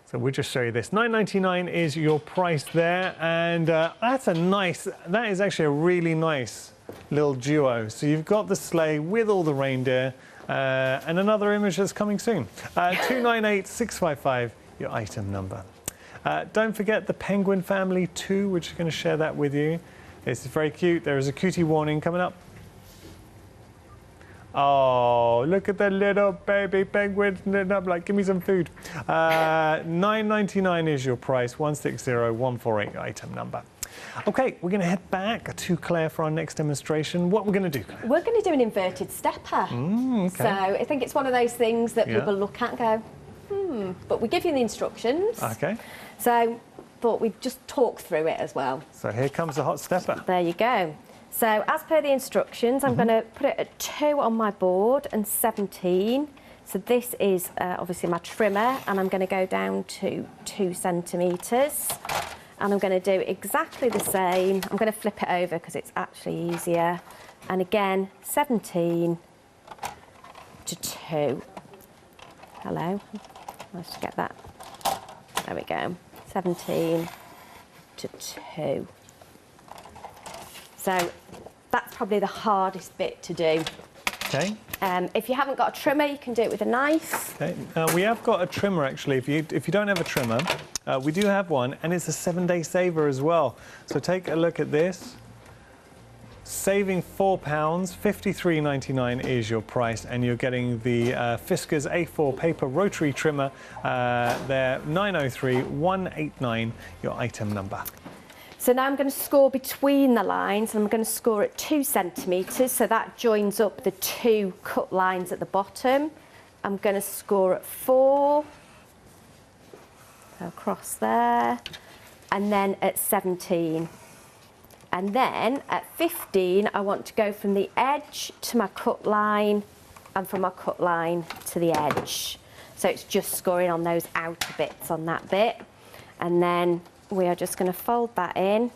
So we'll just show you this. $9.99 is your price there, and that is actually a really nice little duo. So you've got the sleigh with all the reindeer, and another image that's coming soon. 298655, your item number. Don't forget the Penguin Family 2, which is going to share that with you. It's very cute. There is a cutie warning coming up. Oh, look at the little baby penguin knitting up like, give me some food. $9.99 is your price, 160148 your item number. Okay, we're going to head back to Claire for our next demonstration. What we're going to do, Claire? We're going to do an inverted stepper. Okay. So I think it's one of those things that people look at and go, but we give you the instructions. Okay. So thought we'd just talk through it as well. So here comes the hot stepper. There you go. So as per the instructions, I'm going to put it at 2 on my board and 17. So this is obviously my trimmer, and I'm going to go down to 2 centimetres. And I'm going to do exactly the same. I'm going to flip it over because it's actually easier. And again, 17 to 2. Hello. Let's get that. There we go. 17 to 2. So that's probably the hardest bit to do. Okay. If you haven't got a trimmer, you can do it with a knife. Okay. We have got a trimmer actually. If you don't have a trimmer, we do have one, and it's a 7-day saver as well. So take a look at this. Saving £4, $53.99 is your price, and you're getting the Fiskars A4 paper rotary trimmer. They're 903189, your item number. So now I'm going to score between the lines, and I'm going to score at 2 centimetres, so that joins up the 2 cut lines at the bottom. I'm going to score at 4, so across there, and then at 17. And then at 15, I want to go from the edge to my cut line, and from my cut line to the edge. So it's just scoring on those outer bits on that bit. And then we are just going to fold that in.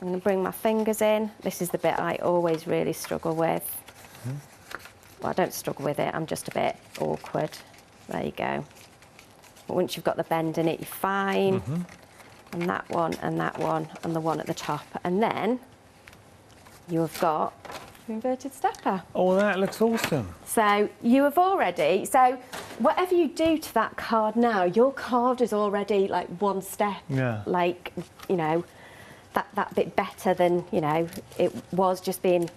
I'm going to bring my fingers in. This is the bit I always really struggle with. Well, I don't struggle with it, I'm just a bit awkward. There you go. But once you've got the bend in it, you're fine. And that one, and that one, and the one at the top. And then you have got your inverted stepper. Oh, that looks awesome. So you have already, so whatever you do to that card now, your card is already like one step, like, you know, that bit better than, you know, it was just being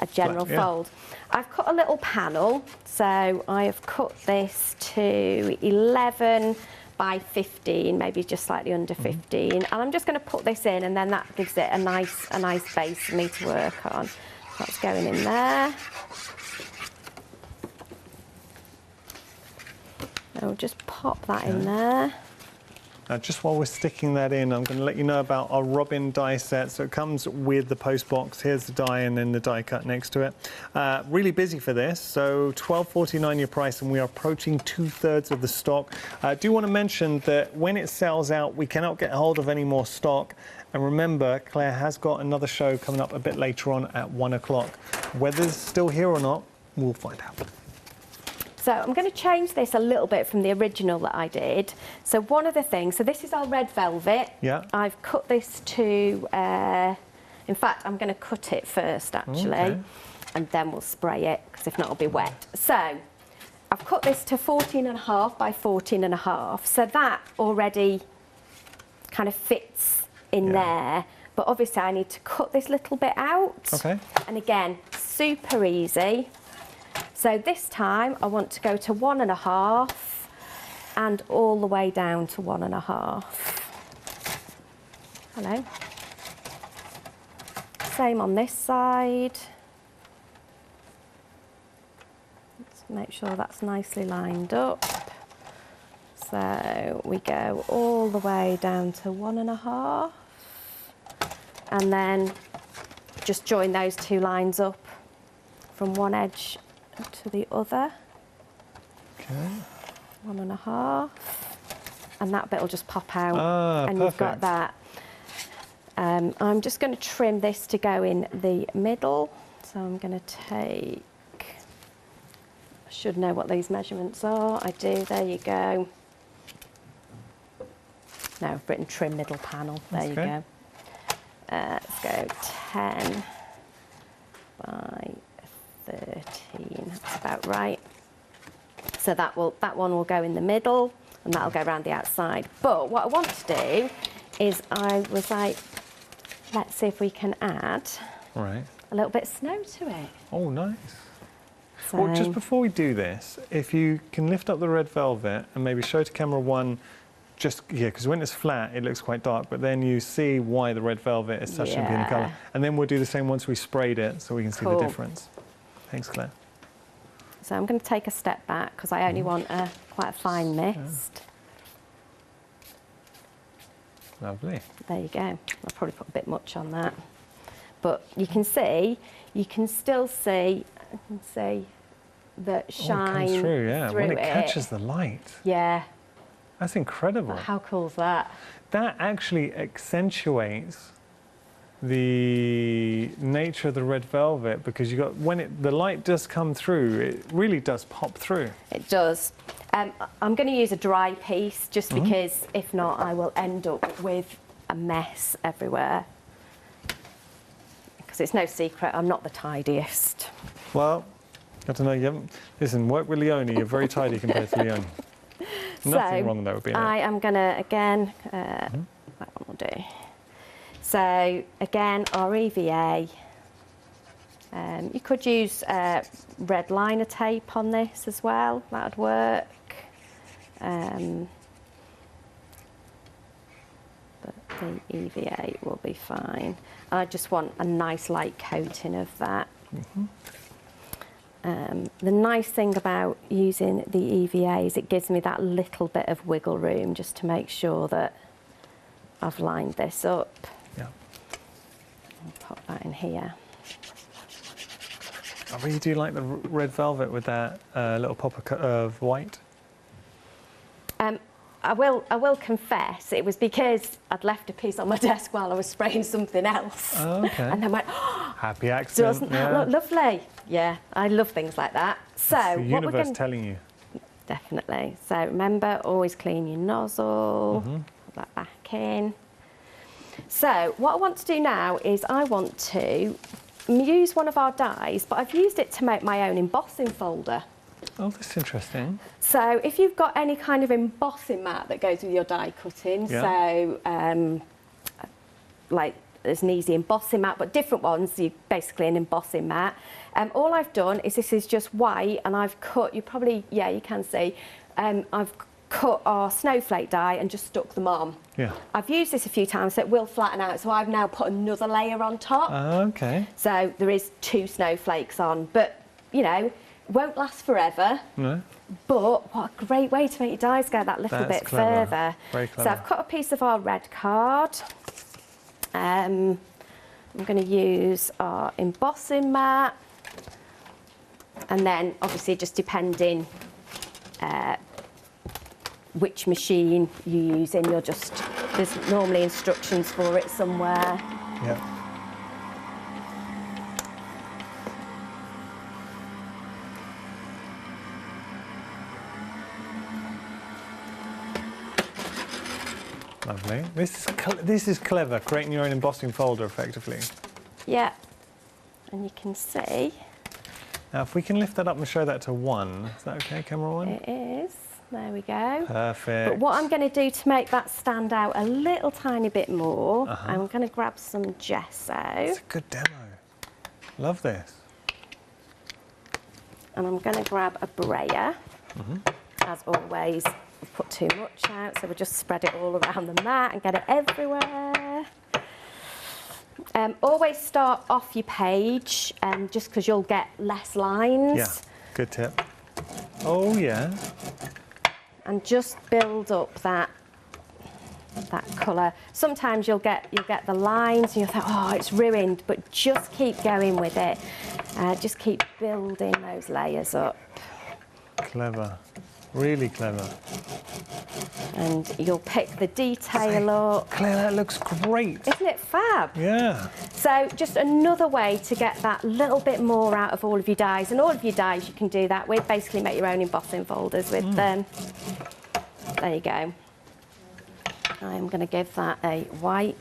a general fold. I've cut a little panel, so I have cut this to 11 by 15, maybe just slightly under 15, and I'm just going to put this in, and then that gives it a nice base for me to work on. That's going in there. I'll just pop that in there. Now, just while we're sticking that in, I'm going to let you know about our Robin die set. So it comes with the post box. Here's the die and then the die cut next to it. Really busy for this. So £12.49 your price, and we are approaching 2/3 of the stock. I do want to mention that when it sells out, we cannot get hold of any more stock. And remember, Claire has got another show coming up a bit later on at 1 o'clock. Whether it's still here or not, we'll find out. So I'm going to change this a little bit from the original that I did. So one of the things, so this is our red velvet. Yeah. I've cut this to, in fact, I'm going to cut it first actually, and then we'll spray it, because if not it'll be wet. So I've cut this to 14.5 by 14.5. So that already kind of fits in there. But obviously I need to cut this little bit out. Okay. And again, super easy. So this time I want to go to 1.5 and all the way down to 1.5. Hello. Same on this side. Let's make sure that's nicely lined up. So we go all the way down to 1.5, and then just join those 2 lines up from one edge to the other. Okay. 1.5, and that bit will just pop out, and perfect. You've got that. I'm just going to trim this to go in the middle, so I'm going to take, I should know what these measurements are. I do. There you go. No, I've written trim middle panel. There you go. Let's go 10 by 13. That's about right. So that one will go in the middle, and that'll go around the outside. But what I want to do is, I was like, let's see if we can add a little bit of snow to it. Oh, nice. So, Well, just before we do this, if you can lift up the red velvet and maybe show to camera 1, just, because when it's flat, it looks quite dark, but then you see why the red velvet is such a beautiful colour. And then we'll do the same once we sprayed it, so we can see the difference. Thanks, Claire. So I'm going to take a step back, because I only want quite a fine mist. Lovely. There you go. I'll probably put a bit much on that. But you can see, you can still see, I can see that shine it comes through, when it it catches the light. Yeah. That's incredible. How cool is that? That actually accentuates the nature of the red velvet, because you got, when the light does come through, it really does pop through. It does. I'm going to use a dry piece just because if not I will end up with a mess everywhere. Because it's no secret, I'm not the tidiest. Well, I don't know, you haven't... Listen, work with Leonie, you're very tidy compared to Leonie. Nothing wrong though with being I am going to, again, that one will do. So, again, our EVA. You could use red liner tape on this as well, that would work. But the EVA will be fine. I just want a nice light coating of that. The nice thing about using the EVA is it gives me that little bit of wiggle room just to make sure that I've lined this up. Yeah. I'll pop that in here. I really do like the red velvet with that little pop of white. I will confess, it was because I'd left a piece on my desk while I was spraying something else. Oh, okay. And I went, oh, happy accident. doesn't that look lovely? Yeah, I love things like that. So it's the what universe we're going telling you. Definitely. So remember, always clean your nozzle. Put that back in. So what I want to do now is I want to use one of our dies, but I've used it to make my own embossing folder. Oh, that's interesting. So if you've got any kind of embossing mat that goes with your die cutting, so like there's an easy embossing mat, but different ones, you basically an embossing mat. All I've done is this is just white, and I've cut, you probably, yeah, you can see, I've cut our snowflake die and just stuck them on. Yeah. I've used this a few times, so it will flatten out, so I've now put another layer on top. Okay. So there is 2 snowflakes on, but, you know, won't last forever. No. But what a great way to make your dies go that little bit clever. further. Very clever. So I've cut a piece of our red card. I'm going to use our embossing mat. And then obviously just depending which machine you're using, you'll just, there's normally instructions for it somewhere. Yeah. Lovely. This is clever, creating your own embossing folder effectively. Yeah, and you can see. Now, if we can lift that up and show that to 1, is that okay, camera 1? It is. There we go. Perfect. But what I'm going to do to make that stand out a little tiny bit more, I'm going to grab some gesso. It's a good demo. Love this. And I'm going to grab a brayer. As always, we've put too much out, so we'll just spread it all around the mat and get it everywhere. Always start off your page, just because you'll get less lines. Yeah, good tip. Oh yeah. And just build up that colour. Sometimes you'll get the lines and you'll think, oh, it's ruined, but just keep going with it. Just keep building those layers up. Clever. Really clever. And you'll pick the detail up. Claire, that looks great. Isn't it fab? Yeah. So just another way to get that little bit more out of all of your dies. And all of your dies you can do that with. Basically make your own embossing folders with them. There you go. I'm going to give that a wipe.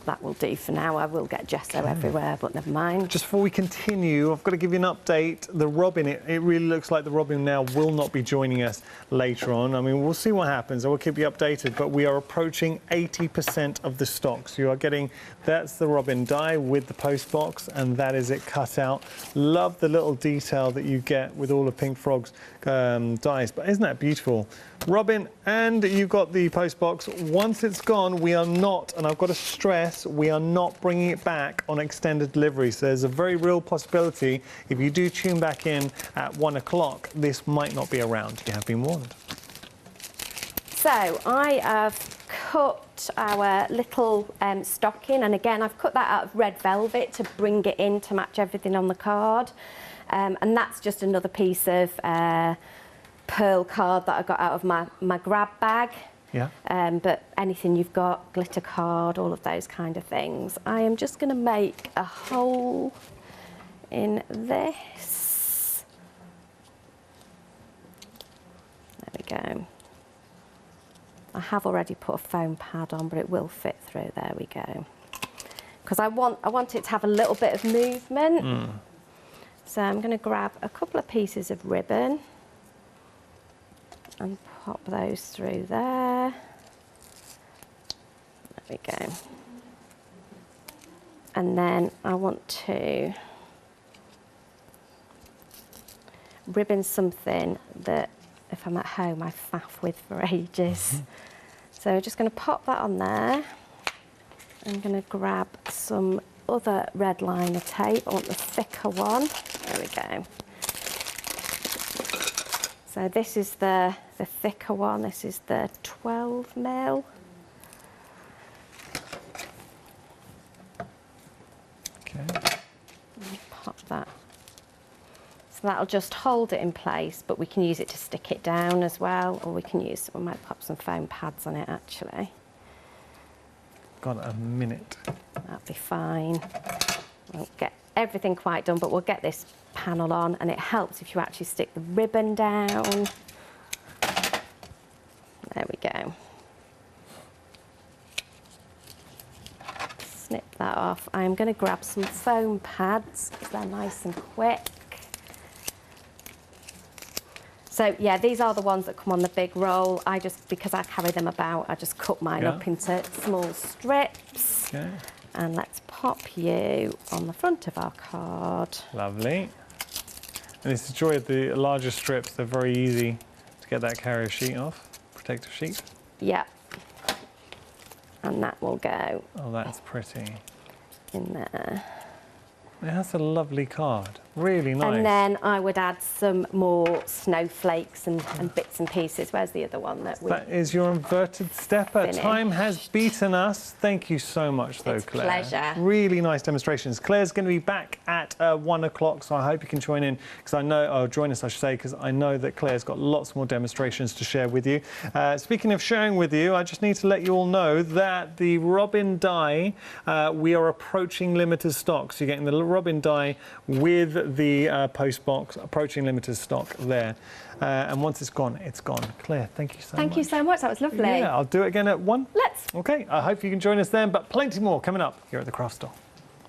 That will do for now. I will get gesso everywhere, but never mind. Just before we continue, I've got to give you an update. The Robin, it really looks like the Robin now will not be joining us later on. I mean, we'll see what happens. I will keep you updated, but we are approaching 80% of the stock. So you are getting, that's the Robin die with the post box, and that is it cut out. Love the little detail that you get with all of Pink Frog's dies, but isn't that beautiful? Robin, and you've got the post box. Once it's gone, we are not, and I've got to stress, we are not bringing it back on extended delivery. So there's a very real possibility, if you do tune back in at 1 o'clock, this might not be around. You have been warned. So I have cut our little stocking, and again, I've cut that out of red velvet to bring it in to match everything on the card. And that's just another piece of pearl card that I got out of my grab bag. Yeah. But anything you've got, glitter card, all of those kind of things. I am just going to make a hole in this. we go. I have already put a foam pad on, but it will fit through. There we go. Because I want it to have a little bit of movement. So I'm going to grab a couple of pieces of ribbon and pop those through there. There we go. And then I want to ribbon something that, if I'm at home, I faff with for ages. So I'm just going to pop that on there. I'm going to grab some other red liner tape. I want the thicker one. There we go. So this is the thicker one. This is the 12 mil. Okay. Pop that. So that'll just hold it in place, but we can use it to stick it down as well, or we might pop some foam pads on it actually. Got a minute. That'll be fine. Won't get everything quite done, but we'll get this panel on, and it helps if you actually stick the ribbon down. There we go. Snip that off. I'm going to grab some foam pads because they're nice and quick. So yeah, these are the ones that come on the big roll. Because I carry them about, I just cut mine up into small strips. Okay. And let's pop you on the front of our card. Lovely. And it's the joy of the larger strips. They're very easy to get that carrier sheet off, protective sheet. Yep. And that will go Oh, that's pretty. in there. It has a lovely card. Really nice. And then I would add some more snowflakes and bits and pieces. Where's the other one that we... That is your inverted stepper. Finished. Time has beaten us. Thank you so much, though, It's a Claire. pleasure. Really nice demonstrations. Claire's going to be back at 1 o'clock, so I hope you can join in, because I know, or join us, I should say, because I know that Claire's got lots more demonstrations to share with you. Speaking of sharing with you, I just need to let you all know that the Robin die, we are approaching limited stock. So you're getting the Robin die with the post box, approaching limited stock there. And once it's gone, it's gone. Claire, thank you so much. Thank you so much. That was lovely. Yeah, I'll do it again at 1. Let's. Okay, I hope you can join us then, but plenty more coming up here at the Craft Store.